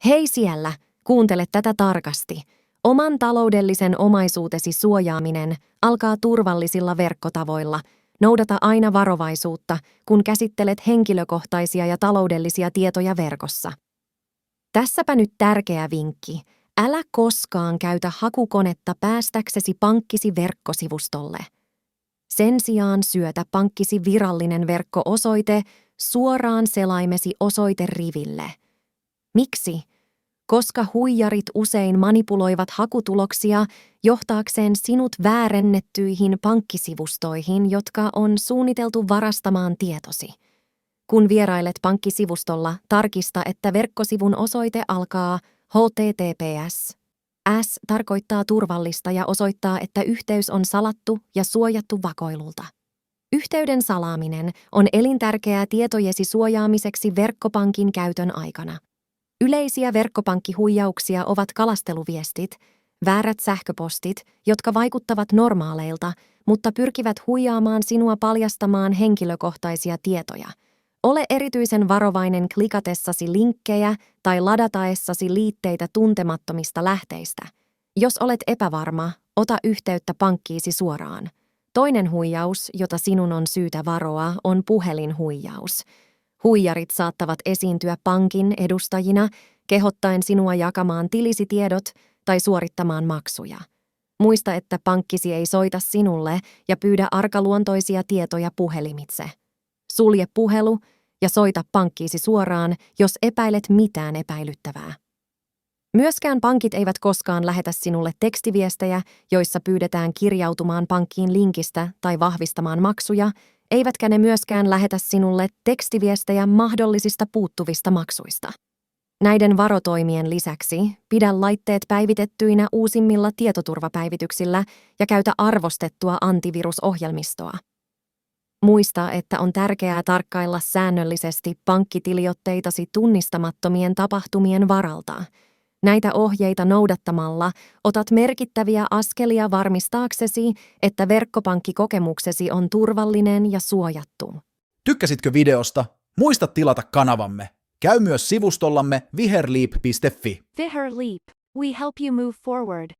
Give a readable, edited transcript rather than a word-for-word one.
Hei siellä, kuuntele tätä tarkasti. Oman taloudellisen omaisuutesi suojaaminen alkaa turvallisilla verkkotavoilla. Noudata aina varovaisuutta, kun käsittelet henkilökohtaisia ja taloudellisia tietoja verkossa. Tässäpä nyt tärkeä vinkki. Älä koskaan käytä hakukonetta päästäksesi pankkisi verkkosivustolle. Sen sijaan syötä pankkisi virallinen verkko-osoite suoraan selaimesi osoiteriville. Miksi? Koska huijarit usein manipuloivat hakutuloksia johtaakseen sinut väärennettyihin pankkisivustoihin, jotka on suunniteltu varastamaan tietosi. Kun vierailet pankkisivustolla, tarkista, että verkkosivun osoite alkaa HTTPS. S tarkoittaa turvallista ja osoittaa, että yhteys on salattu ja suojattu vakoilulta. Yhteyden salaaminen on elintärkeää tietojesi suojaamiseksi verkkopankin käytön aikana. Yleisiä verkkopankkihuijauksia ovat kalasteluviestit, väärät sähköpostit, jotka vaikuttavat normaaleilta, mutta pyrkivät huijaamaan sinua paljastamaan henkilökohtaisia tietoja. Ole erityisen varovainen klikatessasi linkkejä tai ladataessasi liitteitä tuntemattomista lähteistä. Jos olet epävarma, ota yhteyttä pankkiisi suoraan. Toinen huijaus, jota sinun on syytä varoa, on puhelinhuijaus. Huijarit saattavat esiintyä pankin edustajina, kehottaen sinua jakamaan tilisi tiedot tai suorittamaan maksuja. Muista, että pankkisi ei soita sinulle ja pyydä arkaluontoisia tietoja puhelimitse. Sulje puhelu ja soita pankkiisi suoraan, jos epäilet mitään epäilyttävää. Myöskään pankit eivät koskaan lähetä sinulle tekstiviestejä, joissa pyydetään kirjautumaan pankkiin linkistä tai vahvistamaan maksuja, eivätkä ne myöskään lähetä sinulle tekstiviestejä mahdollisista puuttuvista maksuista. Näiden varotoimien lisäksi pidä laitteet päivitettyinä uusimmilla tietoturvapäivityksillä ja käytä arvostettua antivirusohjelmistoa. Muista, että on tärkeää tarkkailla säännöllisesti pankkitiliotteitasi tunnistamattomien tapahtumien varalta. Näitä ohjeita noudattamalla otat merkittäviä askelia varmistaaksesi, että verkkopankkikokemuksesi on turvallinen ja suojattu. Tykkäsitkö videosta? Muista tilata kanavamme. Käy myös sivustollamme viherleap.fi. Viherleap. We help you move forward.